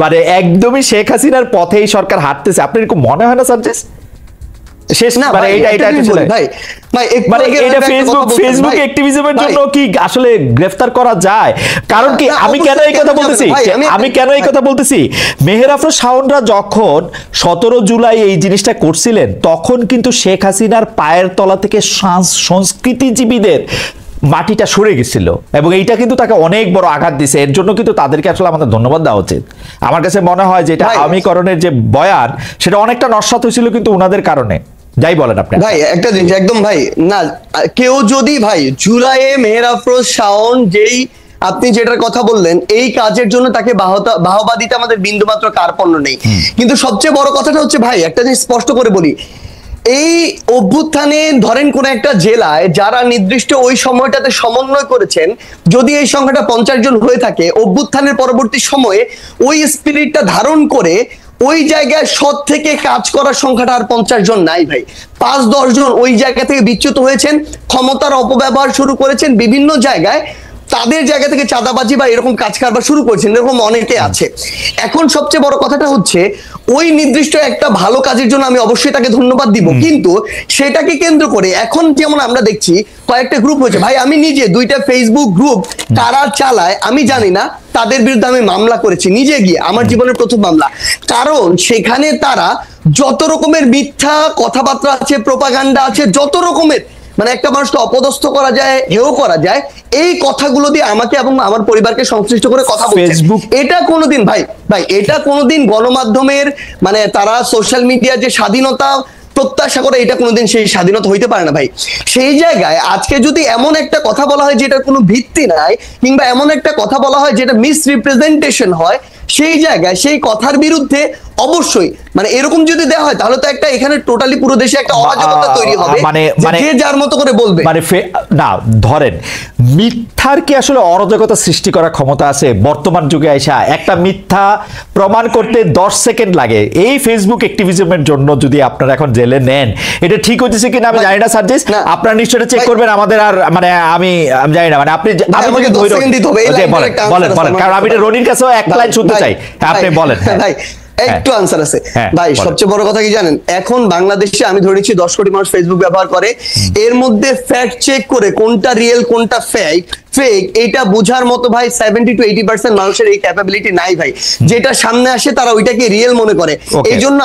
মানে একদমই শেখ হাসিনার পথেই সরকার হাঁটতেছে, আপনার এরকম মনে হয় না সার্জিস? শেষ না মানে এটা ভাই মানে এটা ফেসবুক অ্যাক্টিভিজমের জন্য কি আসলে গ্রেফতার করা যায়? কারণ কি আমি কেন এই কথা বলতেছি, মেহের আফরোজ শাওনরা যখন 17 জুলাই এই জিনিসটা করছিলেন তখন কিন্তু শেখ হাসিনার পায়ের তলা থেকে সংস্কৃতিজীবীদের মাটিটা সরে গেছিল এবং এইটা কিন্তু তাকে অনেক বড় আঘাত দিছে। এর জন্য কিন্তু তাদেরকে আসলে আমাদের ধন্যবাদ দেওয়া উচিত। আমার কাছে মনে হয় যে এটা আওয়ামীকরণের যে বয়ান সেটা অনেকটা নস্যাৎ হয়েছিল কিন্তু ওনাদের কারণে। যাই বলেন আপনি ভাই, একটা জিনিস একদম ভাই, না কেউ যদি ভাই জুলাইয়ে মেহের আফরোজ শাওন যেই আপনি যেটার কথা বললেন এই কাজের জন্য তাকে বাহবা দিতে আমাদের বিন্দুমাত্র কার্পণ্য নেই, কিন্তু সবচেয়ে বড় কথাটা হচ্ছে ভাই একটা জিনিস স্পষ্ট করে বলি, এই অভ্যুত্থানে ধরেন কোন একটা জেলায় যারা নির্দিষ্ট ওই সময়টাতে সমন্বয় করেছেন, যদি এই সংখ্যাটা 50 জন হয়ে থাকে, অভ্যুত্থানের পরবর্তী সময়ে ওই স্পিরিটটা ধারণ করে ওই জায়গায় সৎ থেকে কাজ করার সংখ্যাটা আর 50 জন নাই ভাই। 5-10 জন ওই জায়গা থেকে বিচ্যুত হয়েছেন, ক্ষমতার অপব্যবহার শুরু করেছেন বিভিন্ন জায়গায়, তাদের জায়গা থেকে চাঁদাবাজি বা এরকম কাজ কারবার শুরু করেছেন, এরকম অনেকে আছে। এখন সবচেয়ে বড় কথাটা হচ্ছে ওই নির্দিষ্ট একটা ভালো কাজের জন্য আমি অবশ্যই তাকে ধন্যবাদ দিব, কিন্তু সেটাকে কেন্দ্র করে এখন যেমন আমরা দেখছি কয়েকটা গ্রুপ হয়েছে, ভাই আমি নিজে 2টা ফেসবুক গ্রুপ কারা চালায় আমি জানি না, তাদের বিরুদ্ধে আমি মামলা করেছি নিজে গিয়ে, আমার জীবনের প্রথম মামলা। কারণ সেখানে তারা যত রকমের মিথ্যা কথাবার্তা আছে, প্রোপাগান্ডা আছে, যত রকমের মানে একটা মানুষকে অপদস্থ করা যায়, হেয় করা যায়, এই কথাগুলো দিয়ে আমাকে এবং আমার পরিবারকে সংশ্লিষ্ট করে কথা বলছে। এটা কোনোদিন ভাই এটা কোনোদিন গণমাধ্যমের মানে তারা সোশ্যাল মিডিয়া যে স্বাধীনতা প্রত্যাশা করে এটা কোনোদিন সেই স্বাধীনতা হইতে পারে না ভাই। সেই জায়গায় আজকে যদি এমন একটা কথা বলা হয় যেটার কোনো ভিত্তি নাই, কিংবা এমন একটা কথা বলা হয় যেটা মিসরিপ্রেজেন্টেশন হয়, সেই জায়গায় সেই কথার বিরুদ্ধে অবশ্যই মানে এরকম যদি দেওয়া হয় তাহলে তো একটা এখানে টোটালি পুরো দেশে একটা অরাজকতা তৈরি হবে, মানে যে যার মতো করে বলবে। মানে না ধরেন মিথ্যার কি আসলে অরাজকতা সৃষ্টি করার ক্ষমতা আছে? বর্তমান যুগে আইসা একটা মিথ্যা প্রমাণ করতে 10 সেকেন্ড লাগে। এই ফেসবুক অ্যাক্টিভিজমের জন্য যদি আপনারা এখন জেলে নেন, এটা ঠিক হচ্ছে কিনা আমি জানি না সার্জিস, আপনারা নিশ্চয়ই চেক করবেন। আমাদের আর মানে আমি জানি না, মানে আপনি বলেন কারণ আমি রনির কাছেও এক লাইন শুনতে চাই, আপনি বলেন। ভাই একটু আনসার আছে ভাই। সবচেয়ে বড় কথা কি জানেন, এখন বাংলাদেশে আমি ধরে নিচ্ছি 10 কোটি মানুষ ফেসবুক ব্যবহার করে, এর মধ্যে ফ্যাক্ট চেক করে কোনটা রিয়েল কোনটা ফেক এটা বোঝার মতো ভাই 70 to 80% মানুষের এই ক্যাপাবিলিটি নাই ভাই। যেটা সামনে আসে তারা ওইটাকে রিয়েল মনে করে। এই জন্য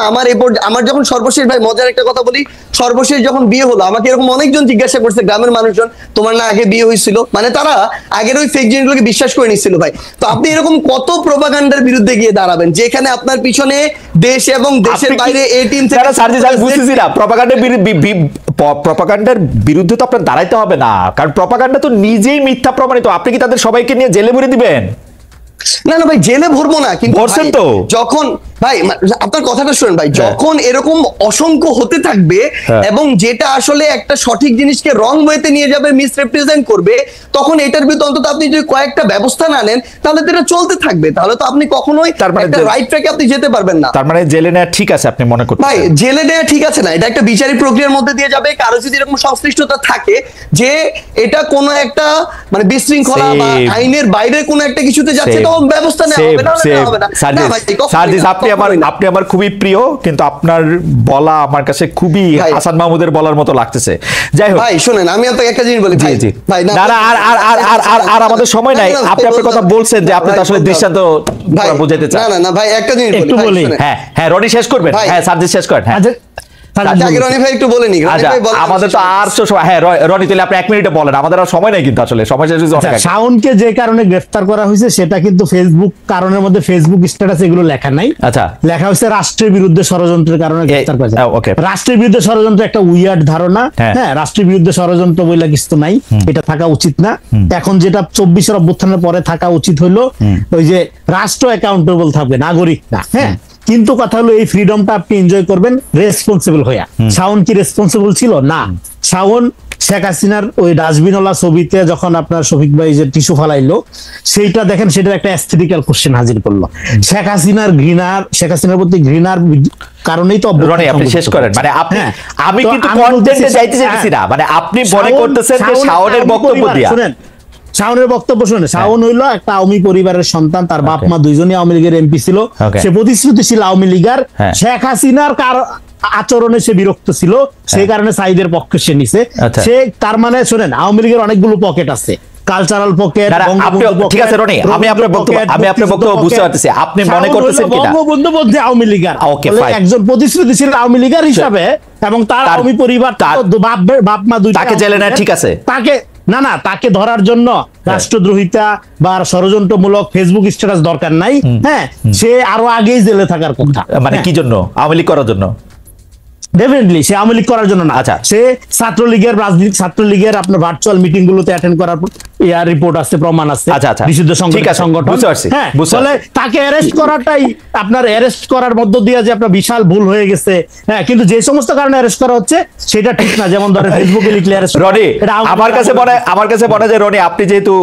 আমার যখন সর্বশেষ ভাই মজার একটা কথা বলি, সর্বশেষ যখন বিয়ে হলো আমাকে এরকম অনেকজন জিজ্ঞাসা করছে, গ্রামের মানুষজন, তোমার না আগে বিয়ে হয়েছিল? মানে তারা আগের ওই ফেক জিনিসগুলোকে বিশ্বাস করে নিচ্ছিল ভাই। তো আপনি এরকম কত প্রোপাগান্ডার বিরুদ্ধে গিয়ে দাঁড়াবেন যেখানে আপনার পিছনে দেশ এবং দেশের বাইরে এই টিম থেকে বুঝতেছি না, প্রপাগান্ডার বিরুদ্ধে তো আপনার দাঁড়াইতে হবে না, কারণ প্রপাগান্ডা তো নিজেই মিথ্যা প্রমাণিত। আপনি কি তাদের সবাইকে নিয়ে জেলে ভরে দিবেন? না ভাই জেলে ভরবো না, কিন্তু যখন ভাই আপনার কথাটা শুনেন ভাই, যখন এরকম অসংখ্য হতে থাকবে এবং যেটা আসলে একটা সঠিক জিনিসকে রং ওয়েতে নিয়ে যাবে, মিসরিপ্রেজেন্ট করবে, তখন এটার বিরুদ্ধে অন্তত আপনি যদি কয়েকটা ব্যবস্থা না নেন তাহলে তো এটা চলতে থাকবে, তাহলে তো আপনি কখনোই একটা রাইট ট্র্যাকে আপনি যেতে পারবেন না। তার মানে জেলে নেওয়া ঠিক আছে আপনি মনে করছেন? ভাই জেলে নেওয়া ঠিক আছে না, এটা একটা বিচারিক প্রক্রিয়ার মধ্যে দিয়ে যাবে। কারো যদি এরকম সংশ্লিষ্টতা থাকে যে এটা কোনো একটা মানে বিশৃঙ্খলা বা আইনের বাইরে কোনো একটা কিছুতে যাচ্ছে, তখন ব্যবস্থা নেওয়া হবে না। সার্জিস আপনি আমার খুবই প্রিয়, কিন্তু আপনার বলা আমার কাছে খুবই হাসান মাহমুদের বলার মতো লাগতেছে। যাই হোক ভাই শুনেন, আমি আপনাকে একটা জিনিস বলি ভাই, আর আমাদের সময় নাই। আপনি আপনার কথা বলছেন যে আপনি আসলে দৃষ্টান্ত বুঝাইতে চান। না ভাই একটা জিনিস বলি, হ্যাঁ রনি শেষ করবেন, হ্যাঁ সার্জিস শেষ করেন। আমাদের তো আর রনি তাহলে আপনি 1 মিনিটে বলেন, আমাদের আর সময় নাই কিন্তু আসলে সময় শেষ হয়েছে। শাওনকে যে কারণে গ্রেফতার করা হয়েছে সেটা কিন্তু ফেসবুক কারণের মধ্যে ফেসবুক স্ট্যাটাস এগুলো লেখা নাই। আচ্ছা, লেখা হয়েছে রাষ্ট্রের বিরুদ্ধে ষড়যন্ত্রের কারণে গ্রেফতার করেছে। রাষ্ট্রের বিরুদ্ধে ষড়যন্ত্র একটা উইয়ার্ড ধারণা, হ্যাঁ রাষ্ট্রের বিরুদ্ধে ষড়যন্ত্র বইলা কিছু নাই, এটা থাকা উচিত না। এখন যেটা 24-এর অভ্যুত্থানের পরে থাকা উচিত হলো ওই যে রাষ্ট্র অ্যাকাউন্টেবল থাকবে, নাগরিক না। হ্যাঁ, কিন্তু কথা হলো এই ফ্রিডমটা আপনি এনজয় করবেন রেসপন্সিবল হইয়া। শাওন কি রেসপন্সিবল ছিল না? শাওন শেখ হাসিনার ওই ডাস্টবিনওয়ালা ছবিতে যখন আপনার শফিক ভাই যে টিস্যু ফালাইলো, সেইটা দেখেন, সেটার একটা অ্যাস্থেটিক্যাল কোশ্চেন হাজির করলো। শেখ হাসিনার প্রতি ঘৃণার কারণেই তো আপনি শেষ করেন। মানে আমি কিন্তু কন্টেন্টে যাইতে চাইছি না, মানে আপনি মনে করতেছেন যে শাওনের বক্তব্য দিয়া। শুনেন, শাওনের বক্তব্য শুনে, শাওন হইলো একটা আওয়ামী পরিবারের সন্তান, তার বাপ মা দুইজনই আওয়ামী লীগের এমপি ছিল, সে প্রতিশ্রুতিশীল আওয়ামী লীগার, শেখ হাসিনার আচরণে সে বিরক্ত ছিল, সেই কারণে সাইদের পক্ষে সে নিছে। সে তার মানে শোনেন, আওয়ামী লীগের অনেকগুলো পকেট আছে, কালচারাল পকেট। ঠিক আছে রনি, আমি আপনার বক্তব্য বুঝতে পারতেছি। আপনি মনে করতেছেন কি না বঙ্গবন্ধু বলতে আওয়ামী লীগার একজন প্রতিশ্রুতিশীল আওয়ামী লীগার হিসাবে, এবং তার আওয়ামী পরিবার বাপ মা দুই তাকে জেলে নেয়, ঠিক আছে, তাকে না তাকে ধরার জন্য রাষ্ট্রদ্রোহিতা বা ষড়যন্ত্রমূলক ফেসবুক স্ট্যাটাস দরকার নাই। হ্যাঁ, সে আরো আগেই জেলে থাকার কথা। মানে কি জন্য? আওয়ামী লীগ করার জন্য? ডেফিনেটলি সে আওয়ামী লীগ করার জন্য না। আচ্ছা, সে ছাত্রলীগের রাজনীতি, ছাত্রলীগের আপনার ভার্চুয়াল মিটিং গুলোতে অ্যাটেন্ড করার রিপোর্ট আছে, প্রমাণ আছে। আচ্ছা, বিশুদ্ধ সংগঠন। হ্যাঁ, ফলে তাকে অ্যারেস্ট করাটাই আপনার অ্যারেস্ট করার মধ্য দিয়ে যে আপনার বিশাল ভুল হয়ে গেছে। হ্যাঁ, কিন্তু যে সমস্ত কারণে অ্যারেস্ট করা হচ্ছে সেটা ঠিক না। যেমন ধরেন ফেসবুকে লিখলে অ্যারেস্ট। রনি, আমার কাছে মনে হয় রনি, আপনি যেহেতু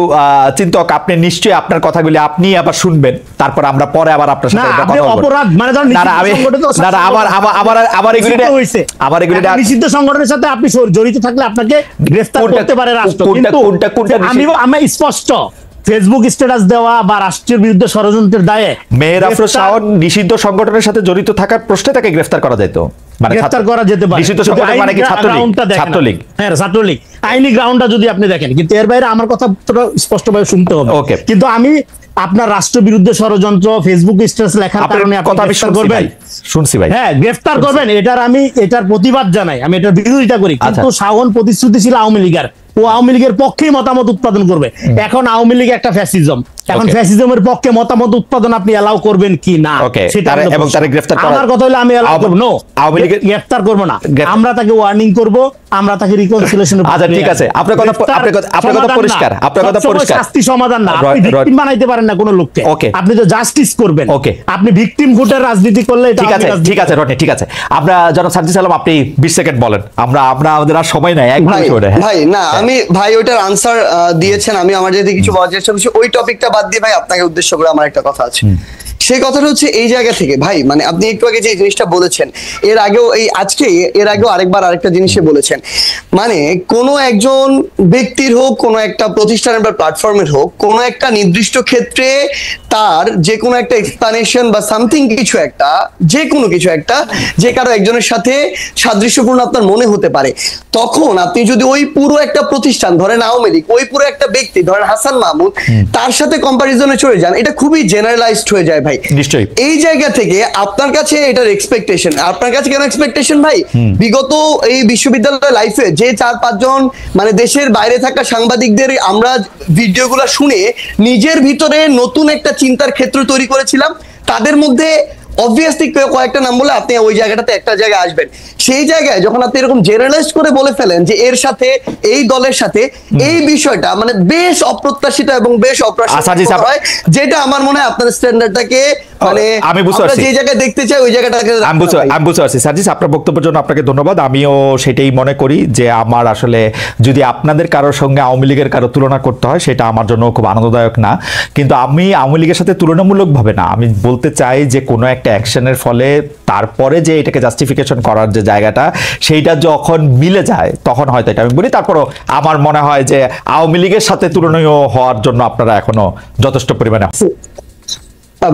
চিন্তক, আপনি নিশ্চয়ই আপনার কথাগুলি আপনি আবার শুনবেন, তারপর আমরা পরে আবার আপনার সাথে কথা বলবো। অপরাধ মানে ধরেন আমার এগুলি নিষিদ্ধ সংগঠনের সাথে আপনি জড়িত থাকলে আপনাকে গ্রেফতার করতে পারে রাষ্ট্র। কিন্তু আমি স্পষ্ট ফেসবুক স্ট্যাটাস দেওয়া বা রাষ্ট্রের বিরুদ্ধে ষড়যন্ত্রের দায়ে মেহের আফরোজ শাওন নিষিদ্ধ সংগঠনের সাথে জড়িত থাকার প্রশ্নে তাকে গ্রেফতার করা যেত, মানে গ্রেফতার করা যেতে পারে। নিষিদ্ধ সংগঠন মানে কি? ছাত্রলীগ। হ্যাঁ, ছাত্রলীগ আইনি গ্রাউন্ডটা যদি আপনি দেখেন, কিন্তু এর বাইরে আমার কথা স্পষ্টভাবে শুনতে হবে। কিন্তু আমি আপনার রাষ্ট্র বিরুদ্ধে ষড়যন্ত্র ফেসবুক স্ট্যাটাস লেখার কারণে আপনি গ্রেফতার করবেন, শুনছি ভাই। হ্যাঁ, গ্রেফতার করবেন, এটার প্রতিবাদ জানাই, আমি এটার বিরোধিতা করি। কিন্তু শাওন প্রতিশ্রুতিশীল আওয়ামী লীগার, ও আওয়ামী লীগের পক্ষেই মতামত উৎপাদন করবে। এখন আওয়ামী লীগ একটা ফ্যাসিজম, এখন ফ্যাসিজমের পক্ষে মতামত উৎপাদন আপনি এলাও করবেন কি না সেটা। এবং তারে গ্রেফতার করা, আমার কথা হলো আমি এলাও করব না, আওয়ামী লীগ গ্রেফতার করব না, আমরা তাকে ওয়ার্নিং করব, আমরা তাকে রিকনসিলিয়েশন। আচ্ছা, ঠিক আছে, আপনার কথা পরিষ্কার, আপনার কথা পরিষ্কার। শাস্তি সমাধান না, আপনি ভিকটিম বানাইতে পারেন না কোনো লোককে, আপনি তো জাস্টিস করবেন। আপনি ভিকটিম ভোটের রাজনীতি করলে এটা ঠিক আছে রনি, ঠিক আছে। আমরা জনাব সাজ্জাদ আলম, আপনি 20 সেকেন্ড বলেন, আমরা আমাদের আর সময় নাই। ভাই না, আমি ভাই ওইটার আনসার দিয়েছেন, আমি আমার যদি কিছু বলার চেষ্টা করছি ওই টপিকটা বাদ দিয়ে ভাই আপনাকে উদ্দেশ্য করে আমার একটা কথা আছে। সেই কথাটা হচ্ছে এই জায়গা থেকে ভাই, মানে আপনি একটু আগে যে জিনিসটা বলেছেন, এর আগেও আরেকবার আরেকটা জিনিসে বলেছেন, মানে কোনো একজন ব্যক্তির হোক, কোনো একটা প্রতিষ্ঠানের বা প্ল্যাটফর্মের হোক, কোনো একটা নির্দিষ্ট ক্ষেত্রে তার যে কোনো একটা এক্সপ্লানেশন বা সামথিং কিছু একটা, যে কোনো কিছু একটা, যে কারো একজনের সাথে সাদৃশ্যপূর্ণ আপনার মনে হতে পারে, তখন আপনি যদি ওই পুরো একটা প্রতিষ্ঠান ধরেন আওয়ামী লীগ, ওই পুরো একটা ব্যক্তি ধরেন হাসান মাহমুদ, তার সাথে কম্পারিজনে চলে যান, এটা খুবই জেনারেলাইজড হয়ে যায় ভাই। নিশ্চয়ই এই জায়গা থেকে আপনার কাছে এটার এক্সপেকটেশন, আপনার কাছে কেন এক্সপেকটেশন ভাই? বিগত এই বিশ্ববিদ্যালয় লাইফে যে 4-5 জন মানে দেশের বাইরে থাকা সাংবাদিকদের আমরা ভিডিওগুলো শুনে নিজের ভিতরে নতুন একটা চিন্তার ক্ষেত্র তৈরি করেছিলাম, তাদের মধ্যে অবভিয়াসলি কয়েকটা নাম বলে আপনি ওই জায়গাটাতে একটা জায়গায় আসবেন। সেই জায়গায় যখন আপনি এরকম জেনারেলাইজড করে বলে ফেলেন যে এর সাথে এই দলের সাথে এই বিষয়টা মানে বেশ অপ্রত্যাশিত এবং বেশ অপ্রত্যাশিত হয়, যেটা আমার মনে হয় আপনার স্ট্যান্ডার্ডটাকে মানে আমি বুঝতে পারছি, যে জায়গায় দেখতে চাই ওই জায়গাটাকে আমি বুঝতে পারছি। সার্জিস, আপনার বক্তব্যের জন্য আপনাকে ধন্যবাদ। আমিও সেটাই মনে করি যে আমার আসলে যদি আপনাদের কারোর সঙ্গে আওয়ামী লীগের কারো তুলনা করতে হয়, সেটা আমার জন্য খুব আনন্দদায়ক না। কিন্তু আমি আওয়ামী লীগের সাথে তুলনামূলকভাবে না, আমি বলতে চাই যে কোনো একটা অ্যাকশনের ফলে তারপরে যে এটাকে জাস্টিফিকেশন করার যে জায়গাটা, সেইটা যখন মিলে যায় তখন হয়তো এটা আমি বলি। তারপরও আমার মনে হয় যে আওয়ামী লীগের সাথে তুলনীয় হওয়ার জন্য আপনারা এখনো যথেষ্ট পরিমাণে।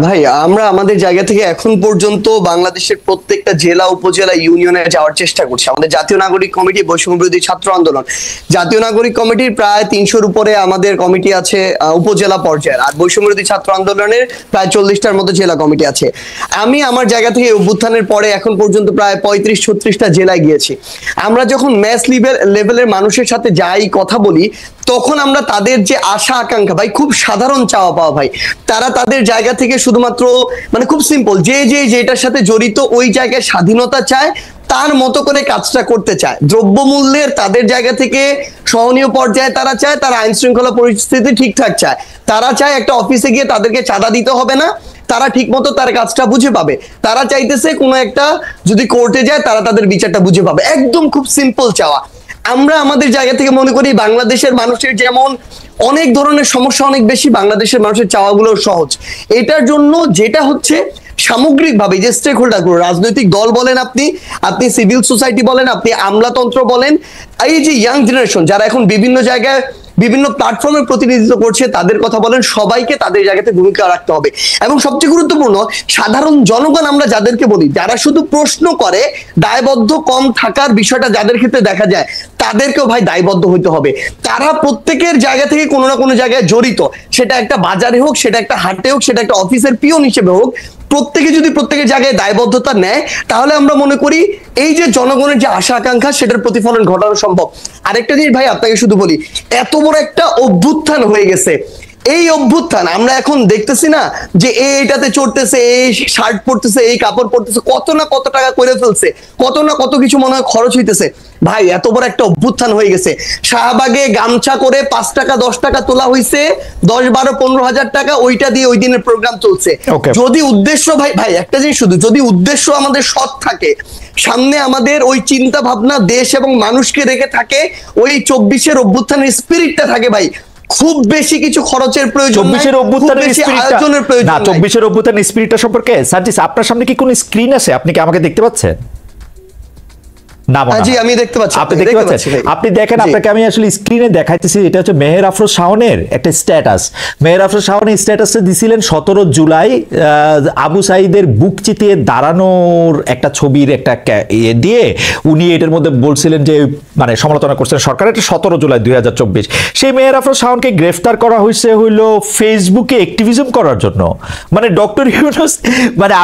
ভাই আমরা আমাদের জায়গা থেকে এখন পর্যন্ত বাংলাদেশের প্রত্যেকটা জেলা, উপজেলা, ইউনিয়নে যাওয়ার চেষ্টা করছি। আমাদের জাতীয় নাগরিক কমিটি, বৈষম্য বিরোধী ছাত্র আন্দোলন, জাতীয় নাগরিক কমিটির প্রায় 300-র উপরে আমাদের কমিটি আছে উপজেলা পর্যায়ের, আর বৈষম্য বিরোধী ছাত্র আন্দোলনের প্রায় 40টার মতো জেলা কমিটি আছে। আমি আমার জায়গা থেকে অভ্যুত্থানের পরে এখন পর্যন্ত প্রায় 35-36টা জেলায় গিয়েছি। আমরা যখন ম্যাস লেভেলের মানুষের সাথে যাই, কথা বলি, তখন আমরা তাদের যে আশা আকাঙ্ক্ষা ভাই, খুব সাধারণ চাওয়া পাওয়া ভাই, তারা তাদের জায়গা থেকে শুধুমাত্র মানে খুব সিম্পল, যেটার সাথে জড়িত ওই জায়গায় স্বাধীনতা চায়, তার মতো করে কাজটা করতে চায়। দ্রব্যমূল্যের তাদের জায়গা থেকে সহনীয় পর্যায়ে তারা চায়, তারা আইন শৃঙ্খলা পরিস্থিতি ঠিকঠাক চায়, তারা চায় একটা অফিসে গিয়ে তাদেরকে চাঁদা দিতে হবে না, তারা ঠিক মতো তার কাজটা বুঝে পাবে, তারা চাইতেছে কোনো একটা যদি কোর্টে যায় তারা তাদের বিচারটা বুঝে পাবে, একদম খুব সিম্পল চাওয়া। আমরা আমাদের জায়গা থেকে মনে করি বাংলাদেশের মানুষের যেমন অনেক ধরনের সমস্যা অনেক বেশি, বাংলাদেশের মানুষের চাওয়াগুলো সহজ। এটার জন্য যেটা হচ্ছে সামগ্রিকভাবে যে স্টেক হোল্ডারগুলো, রাজনৈতিক দল বলেন, আপনি সিভিল সোসাইটি বলেন, আপনি আমলাতন্ত্র বলেন, এই যে ইয়াং জেনারেশন যারা এখন বিভিন্ন জায়গায় বিভিন্ন প্ল্যাটফর্মের প্রতিনিধিত্ব করছে, তাদের কথা বলেন, সবাইকে তাদের জায়গাতে ভূমিকা রাখতে হবে। এবং সবচেয়ে গুরুত্বপূর্ণ, সাধারণ জনগণ আমরা যাদেরকে বলি, যারা শুধু প্রশ্ন করে, দায়বদ্ধ কম থাকার বিষয়টা যাদের ক্ষেত্রে দেখা যায়, তাদেরকেও ভাই দায়বদ্ধ হইতে হবে। তারা প্রত্যেকের জায়গা থেকে কোনো না কোনো জায়গায় জড়িত, সেটা একটা বাজারে হোক, সেটা একটা হাটে হোক, সেটা একটা অফিসের পিয়ন হিসেবে হোক, প্রত্যেকে যদি প্রত্যেকের জায়গায় দায়বদ্ধতা নেয়, তাহলে আমরা মনে করি এই যে জনগণের যে আশা আকাঙ্ক্ষা, সেটার প্রতিফলন ঘটানো সম্ভব। আরেকটা জিনিস ভাই আপনাকে শুধু বলি, এত বড় একটা অভ্যুত্থান হয়ে গেছে, এই অভ্যুত্থান আমরা এখন দেখতেছি না যে এইটাতে চড়তেছে, এই শার্ট পরতেছে, এই কাপড় পরতেছে, কত না কত টাকা করে ফেলছে, কত না কত কিছু মনে হয় খরচ হইতেছে। ভাই এত বড় একটা অভ্যুত্থান হয়ে গেছে, শাহবাগে গামছা করে 5 টাকা 10 টাকা তোলা হয়েছে, 10, 12, 15 হাজার টাকা, ওইটা দিয়ে ওই দিনের প্রোগ্রাম চলছে। যদি উদ্দেশ্য ভাই একটা জিনিস শুধু, যদি উদ্দেশ্য আমাদের সৎ থাকে, সামনে আমাদের ওই চিন্তা ভাবনা দেশ এবং মানুষকে রেখে থাকে, ওই 24-এর অভ্যুত্থানের স্পিরিটটা থাকে, ভাই খুব বেশি কিছু খরচের প্রয়োজন নাই, 24-এর অভ্যুত্থানের আয়োজনের প্রয়োজন নাই। 24-এর অভ্যুত্থানের স্পিরিটটা সম্পর্কে সার্জিস আপনার সামনে কি কোনো স্ক্রিন আছে? আপনি কি আমাকে দেখতে পাচ্ছেন? জি আমি দেখতে পাচ্ছি। আপনি দেখতে পাচ্ছেন? আপনি দেখেন, আপনাকে আমি আসলে স্ক্রিনে দেখাইতেছি। এটা হচ্ছে মেহের আফরোজ শাওনের একটা স্ট্যাটাস। মেহের আফরোজ শাওন এই স্ট্যাটাসে দিছিলেন 17 জুলাই আবু সাঈদের বুক চিতিয়ে দাঁড়ানোর একটা ছবির একটা ইয়ে দিয়ে উনি এটার মধ্যে বলছিলেন যে মানে সমালোচনা করছেন সরকার। এটা 17 জুলাই 2024। সেই মেহের আফরোজ শাওনকে গ্রেফতার করা হয়েছে হইল ফেসবুকে অ্যাক্টিভিজম করার জন্য। মানে ডক্টর ইউনূস মানে